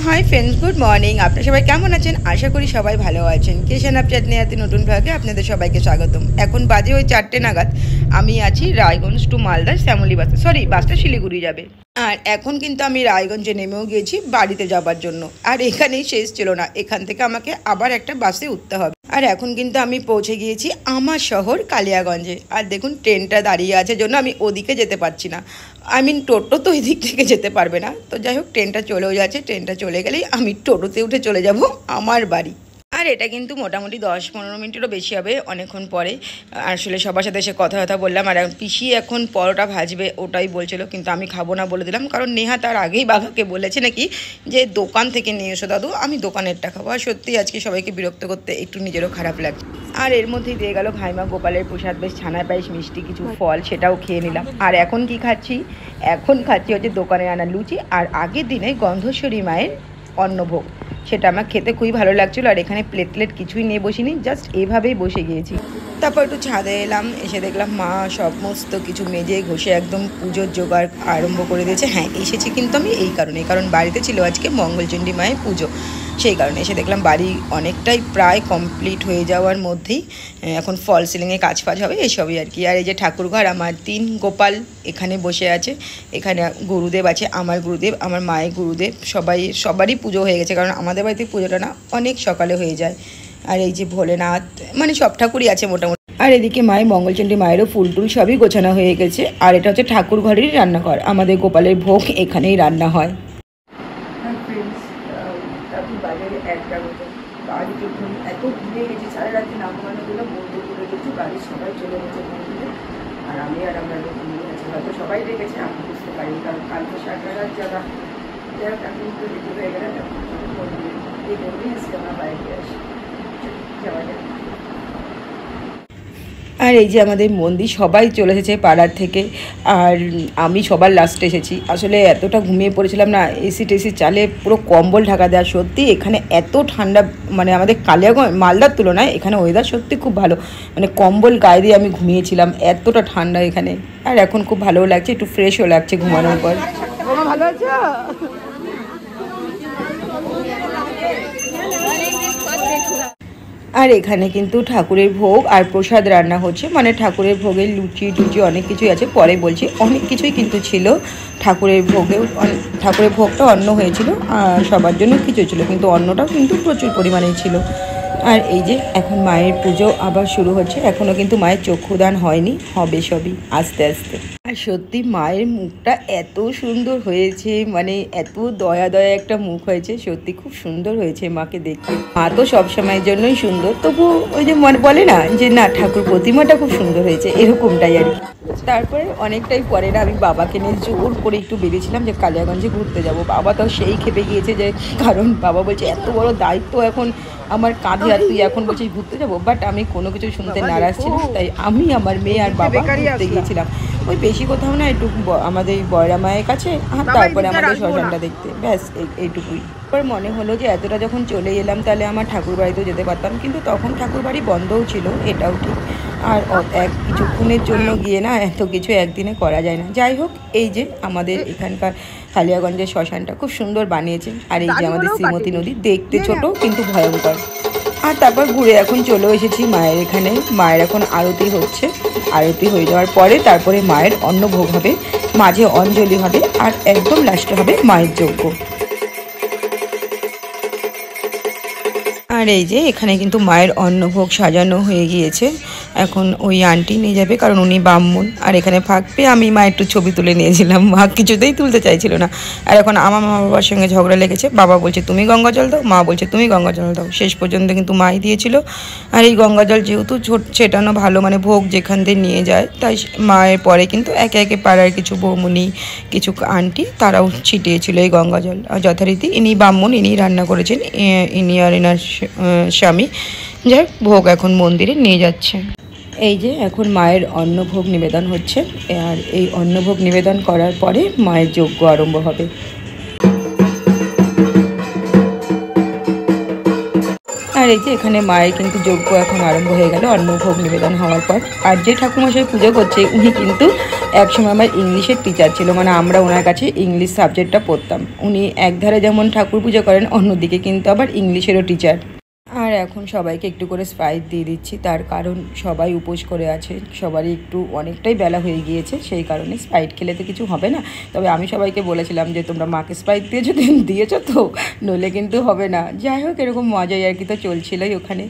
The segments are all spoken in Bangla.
हाई फ्रेंड्स गुड मर्निंग आपनारा सबाई केमन आछेन आशा करी सबाई भालो आछेन किचेन अप चाटनी आते नतून भागे आपनादेर सबाइके स्वागतम। एखन बाजे ओई 4टे नागाद आमी आछि रायगंज टू मालदा श्यामली बास सरि बासटा शिलिगुड़ी जाबे আর এখন কিন্তু আমি রায়গঞ্জে নেমেও গিয়েছি বাড়িতে যাবার জন্য। আর এখানেই শেষ ছিল না, এখান থেকে আমাকে আবার একটা বাসে উঠতে হবে। আর এখন কিন্তু আমি পৌঁছে গিয়েছি আমার শহর কালিয়াগঞ্জে। আর দেখুন ট্রেনটা দাঁড়িয়ে আছে জন্য আমি ওদিকে যেতে পারছি না, টোটো তো এদিক থেকে যেতে পারবে না। তো যাই হোক ট্রেনটা চলেও যাচ্ছে, ট্রেনটা চলে গেলেই আমি টোটোতে উঠে চলে যাব আমার বাড়ি। আর এটা কিন্তু মোটামুটি 10-15 মিনিটেরও বেশি হবে অনেকক্ষণ পরে। আসলে সবার সাথে এসে কথা বললাম। আর পিসি এখন পরোটা ভাজবে ওটাই বলছিল, কিন্তু আমি খাবো না বলে দিলাম, কারণ নেহা তার আগেই বাবাকে বলেছে নাকি যে দোকান থেকে নিয়ে এসো দাদু, আমি দোকানেরটা খাবো। আর সত্যি আজকে সবাইকে বিরক্ত করতে একটু নিজেরও খারাপ লাগছে। আর এর মধ্যেই দিয়ে গেল ভাইমা গোপালের প্রসাদ, বেশ ছানার পায়েস মিষ্টি কিছু ফল, সেটাও খেয়ে নিলাম। আর এখন কি খাচ্ছি? এখন খাচ্ছি হচ্ছে দোকানে আনা লুচি আর আগের দিনে গন্ধেশ্বরী মায়ের অন্নভোগ, সেটা আমার খেতে খুবই ভালো লাগছিলো। আর এখানে প্লেট কিছুই নিয়ে বসিনি, জাস্ট এইভাবেই বসে গিয়েছি। তারপর একটু ছাদে এলাম, এসে দেখলাম মা সমস্ত কিছু মেজে ঘষে একদম পুজোর জোগাড় আরম্ভ করে দিয়েছে। হ্যাঁ এসেছি কিন্তু আমি এই কারণে, কারণ বাড়িতে ছিল আজকে মঙ্গলচণ্ডী মায়ের পুজো, সেই কারণে এসে দেখলাম বাড়ি অনেকটাই প্রায় কমপ্লিট হয়ে যাওয়ার মধ্যেই। এখন ফল সিলিংয়ে কাজ হবে এসবই আর কি। আর এই যে ঠাকুরঘর আমার 3 গোপাল এখানে বসে আছে, এখানে গুরুদেব আছে, আমার গুরুদেব, আমার মায়ের গুরুদেব, সবারই পুজো হয়ে গেছে, কারণ আমাদের বাড়িতে পুজোটা না অনেক সকালে হয়ে যায়। আর এই যে ভোলেনাথ, মানে সব ঠাকুরই আছে মোটামুটি। আর এদিকে মায়ের মঙ্গলচণ্ডী মায়েরও ফুল টুল সবই গোছানো হয়ে গেছে। আর এটা হচ্ছে ঠাকুর ঘরেরই রান্নাঘর, আমাদের গোপালের ভোগ এখানেই রান্না হয়। বাজারে একটা মতো বাড়িতে এত ঘুরে গেছি, সারা রাত্রি না ঘুমানোগুলো বন্ধ করে গেছি, বাড়ির সবাই চলে গেছে মন্দিরে। আর আমি আর আমরা ঘুমিয়ে গেছি, হয়তো সবাই দেখেছে আমি বুঝতে পারিনি, কারণ কালকে সারা রাত যারা এখন তো রেডি হয়ে গেলে মন্দিরে এই জন্যই আজকে আমার বাড়িতে আসি যাওয়া যায়। আর এই যে আমাদের মন্দির সবাই চলে এসেছে পাড়ার থেকে, আর আমি সবার লাস্টে এসেছি। আসলে এতটা ঘুমিয়ে পড়েছিলাম না, এসি টেসি চালে পুরো কম্বল ঢাকা দেওয়া। সত্যি এখানে এত ঠান্ডা, মানে আমাদের কালিয়াগঞ্জ মালদার তুলনায় এখানে ওয়েদার সত্যি খুব ভালো, মানে কম্বল গায়ে দিয়ে আমি ঘুমিয়েছিলাম, এতটা ঠান্ডা এখানে। আর এখন খুব ভালোও লাগছে, একটু ফ্রেশও লাগছে ঘুমানোর পর। ভালো আছে। আর এখানে কিন্তু ঠাকুরের ভোগ আর প্রসাদ রান্না হচ্ছে, মানে ঠাকুরের ভোগের লুচি টুচি অনেক কিছুই আছে, পরে বলছি। অনেক কিছুই কিন্তু ছিল ঠাকুরের ভোগেও, ঠাকুরের ভোগটা অন্ন হয়েছিল আর সবার জন্য কিছু ছিল, কিন্তু অন্নটাও কিন্তু প্রচুর পরিমাণেই ছিল। আর এই যে এখন মায়ের পুজো আবার শুরু হচ্ছে, এখনও কিন্তু মায়ের চক্ষুদান হয়নি, হবে সবই আস্তে আস্তে। আর সত্যি মায়ের মুখটা এত সুন্দর হয়েছে, মানে এত দয়া একটা মুখ হয়েছে, সত্যি খুব সুন্দর হয়েছে মাকে দেখতে। মা তো সবসময়ের জন্যই সুন্দর, তবু ওই যে মনে বলে না যে না ঠাকুর প্রতিমাটা খুব সুন্দর হয়েছে, এরকমটাই আর কি। তারপরে অনেকটাই পরে না আমি বাবাকে নিয়ে জোর করে একটু বেরিয়েছিলাম যে কালিয়াগঞ্জে ঘুরতে যাব। বাবা তো সেই খেপে গিয়েছে, যে কারণ বাবা বলছে এত বড় দায়িত্ব এখন আমার কাঁধে, আর তুই এখন বলছিস ঘুরতে যাবো। বাট আমি কোনো কিছু শুনতে নারাজ ছিলাম, তাই আমি আমার মেয়ে আর বাবা ঘুরতে গিয়েছিলাম। ওই বেশি কোথাও না, একটু আমাদের বয়রা মায়ের কাছে, আর তারপরে আমাদের শ্মশানটা দেখতে, ব্যাস এইটুকুই। তারপর মনে হলো যে এতটা যখন চলে এলাম তাহলে আমার ঠাকুর বাড়িতেও যেতে পারতাম, কিন্তু তখন ঠাকুর বাড়ি বন্ধও ছিল, এটাও ঠিক। আর কিছুক্ষণের জন্য গিয়ে না এত কিছু একদিনে করা যায় না। যাই হোক, এই যে আমাদের এখানকার কালিয়াগঞ্জের শ্মশানটা খুব সুন্দর বানিয়েছে। আর এই যে আমাদের শ্রীমতী নদী, দেখতে ছোট কিন্তু ভয়ঙ্কর। আর তারপর ঘুরে এখন চলে এসেছি মায়ের এখানে। মায়ের এখন আরতি হচ্ছে, আরতি হয়ে যাওয়ার পরে তারপরে মায়ের অন্নভোগ হবে, মাঝে অঞ্জলি হবে, আর একদম লাস্টে হবে মায়ের যজ্ঞ। আর এই যে এখানে কিন্তু মায়ের অন্নভোগ সাজানো হয়ে গিয়েছে, এখন ওই আন্টি নিয়ে যাবে, কারণ উনি ব্রাহ্মণ। আর এখানে ফাঁক পেয়ে আমি মা একটু ছবি তুলে নিয়েছিলাম, মা কিছুতেই তুলতে চাইছিল না। আর এখন আমার মা বাবার সঙ্গে ঝগড়া লেগেছে, বাবা বলছে তুমি গঙ্গা জল দাও, মা বলছে তুমি গঙ্গা জল দাও। শেষ পর্যন্ত কিন্তু মাই দিয়েছিল। আর এই গঙ্গা জল যেহেতু ছেটানো ভালো, মানে ভোগ যেখান দিয়ে নিয়ে যায়, তাই মায়ের পরে কিন্তু একে একে পাড়ার কিছু বৌমনি, কিছু আন্টি, তারাও ছিটিয়েছিল এই গঙ্গা জল। আর যথারীতি ইনি ব্রাহ্মণ, ইনি রান্না করেছেন, ইনি আর এনার স্বামী। যাই হোক, ভোগ এখন মন্দিরে নিয়ে যাচ্ছে। এই যে এখন মায়ের অন্নভোগ নিবেদন হচ্ছে, আর এই অন্নভোগ নিবেদন করার পরে মায়ের যজ্ঞ আরম্ভ হবে। আর এই যে এখানে মায়ের কিন্তু যজ্ঞ এখন আরম্ভ হয়ে গেল অন্নভোগ নিবেদন হওয়ার পর। আর যে ঠাকুরমশাই পুজো করছে উনি কিন্তু একসময় আমার ইংলিশের টিচার ছিল, মানে আমরা ওনার কাছে ইংলিশ সাবজেক্টটা পড়তাম। উনি একধারে যেমন ঠাকুর পুজো করেন, অন্যদিকে কিন্তু আবার ইংলিশেরও টিচার। আর এখন সবাইকে একটু করে স্প্রাইট দিয়ে দিচ্ছি, তার কারণ সবাই উপোস করে আছে, সবারই একটু অনেকটাই বেলা হয়ে গিয়েছে, সেই কারণে স্প্রাইট খেলে তো কিছু হবে না। তবে আমি সবাইকে বলেছিলাম যে তোমরা মাকে স্প্রাইট দিয়েছো তো, নইলে কিন্তু হবে না। যাই হোক, এরকম মজাই আর কি তো চলছিলই ওখানে।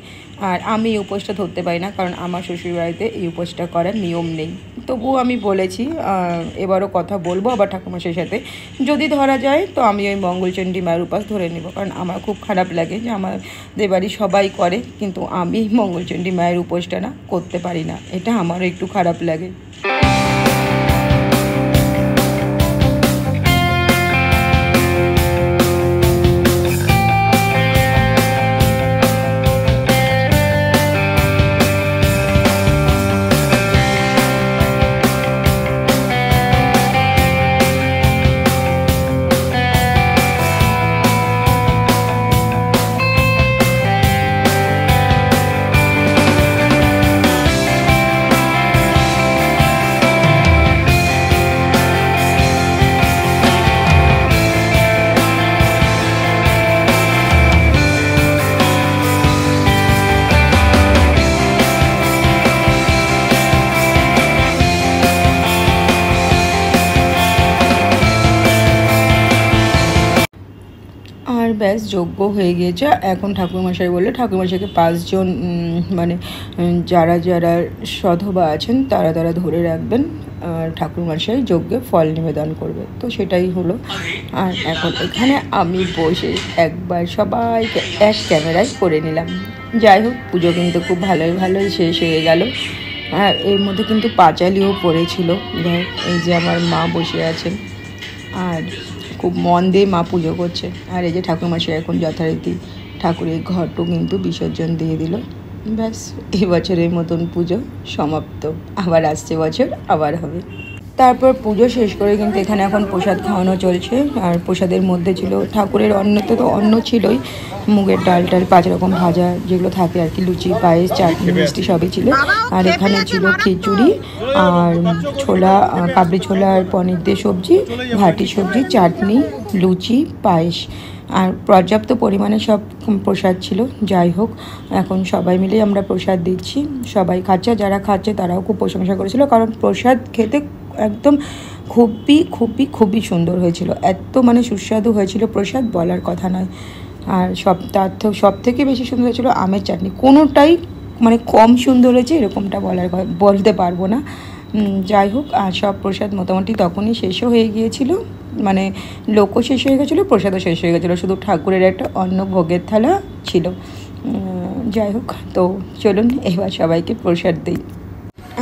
আর আমি এই উপোসটা ধরতে পারি না, কারণ আমার শ্বশুরবাড়িতে এই উপোসটা করার নিয়ম নেই। তবুও আমি বলেছি, এবারও কথা বলবো আবার ঠাকুরমশাইয়ের সাথে, যদি ধরা যায় তো আমি ওই মঙ্গলচণ্ডী মায়ের উপাস ধরে নেব। কারণ আমার খুব খারাপ লাগে যে আমাদের বাড়ি সবাই করে, কিন্তু আমি মঙ্গলচণ্ডী মায়ের উপোসটা না করতে পারি না, এটা আমারও একটু খারাপ লাগে। আর ব্যাস যজ্ঞ হয়ে গিয়েছে। এখন ঠাকুরমশাই বললে ঠাকুরমশাইকে 5 জন মানে যারা যারা সধবা আছেন তারা তারা ধরে রাখবেন, আর ঠাকুরমশাই যজ্ঞে ফল নিবেদন করবে। তো সেটাই হলো। আর এখন এখানে আমি বসে একবার সবাইকে এক ক্যামেরায় করে নিলাম। যাই হোক, পুজো কিন্তু খুব ভালোই শেষ হয়ে গেল। আর এর মধ্যে কিন্তু পাঁচালিও পড়েছিল। এই যে আমার মা বসে আছেন, আর খুব মন দিয়ে মা পুজো করছে। আর এই যে ঠাকুরমশাই এখন যথারীতি ঠাকুরের ঘটও কিন্তু বিসর্জন দিয়ে দিল। ব্যাস, এবছরের মতন পুজো সমাপ্ত। আবার আসছে বছর আবার হবে। তারপর পুজো শেষ করে কিন্তু এখানে এখন প্রসাদ খাওয়ানো চলছে। আর প্রসাদের মধ্যে ছিল ঠাকুরের অন্নতে তো অন্ন ছিলই, মুগের ডাল 5 রকম ভাজা যেগুলো থাকে আর কি, লুচি, পায়েস, চাটনি, মিষ্টি সবই ছিল। আর এখানে ছিল খিচুড়ি আর ছোলা, কাবলি ছোলা আর পনির দিয়ে সবজি, ভাটি সবজি, চাটনি, লুচি, পায়েস, আর পর্যাপ্ত পরিমাণে সব প্রসাদ ছিল। যাই হোক, এখন সবাই মিলে আমরা প্রসাদ দিচ্ছি, সবাই খাচ্ছে। যারা খাচ্ছে তারাও খুব প্রশংসা করেছিল, কারণ প্রসাদ খেতে একদম খুবই সুন্দর হয়েছিল। এত মানে সুস্বাদু হয়েছিল প্রসাদ, বলার কথা নয়। আর সব থেকে বেশি সুন্দর হয়েছিল আমের চাটনি। কোনোটাই মানে কম সুন্দর হয়েছে এরকমটা বলতে পারবো না। যাই হোক, আর সব প্রসাদ মোটামুটি তখনই শেষও হয়ে গিয়েছিল, মানে লোকও শেষ হয়ে গেছিলো, প্রসাদও শেষ হয়ে গেছিলো, শুধু ঠাকুরের একটা অন্ন ভোগের থালা ছিল। যাই হোক, তো চলুন এবার সবাইকে প্রসাদ দিই।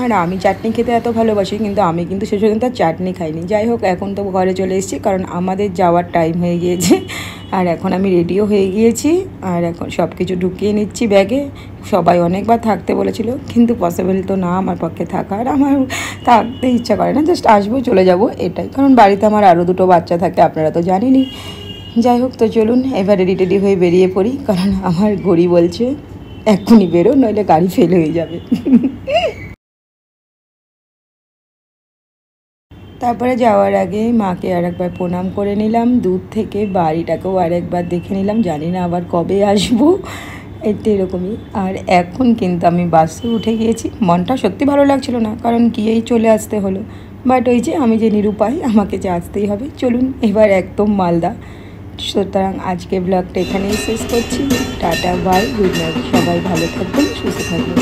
আর আমি চাটনি খেতে এত ভালোবাসি, কিন্তু আমি কিন্তু শেষ পর্যন্ত চাটনি খাইনি। যাই হোক, এখন তো ঘরে চলে এসেছি, কারণ আমাদের যাওয়ার টাইম হয়ে গিয়েছে। আর এখন আমি রেডিও হয়ে গিয়েছি, আর এখন সব কিছু ঢুকিয়ে নিচ্ছি ব্যাগে। সবাই অনেকবার থাকতে বলেছিল, কিন্তু পসিবল তো না আমার পক্ষে থাকা, আর আমার থাকতে ইচ্ছা করে না, জাস্ট আসবো চলে যাব এটাই। কারণ বাড়িতে আমার আরও 2 বাচ্চা থাকে, আপনারা তো জানেনই। যাই হোক, তো চলুন এবার রেডি হয়ে বেরিয়ে পড়ি, কারণ আমার ঘড়ি বলছে এক্ষুনি বেরো, নইলে গাড়ি ফেল হয়ে যাবে। তারপরে যাওয়ার আগে মাকে আরেকবার প্রণাম করে নিলাম দূর থেকে, বাড়িটাকেও আরেকবার দেখে নিলাম, জানি না আবার কবে আসবো, এটা এরকমই। আর এখন কিন্তু আমি বাসে উঠে গিয়েছি। মনটা সত্যি ভালো লাগছিল না, কারণ গিয়েই চলে আসতে হলো, বাট ওই যে আমি যে নিরুপায়, আমাকে যে আসতেই হবে। চলুন এবার একদম মালদা। সুতরাং আজকে ব্লগটা এখানেই শেষ করছি। Tata, bye, good night. সবাই ভালো থাকবেন, সুস্থ থাকবেন।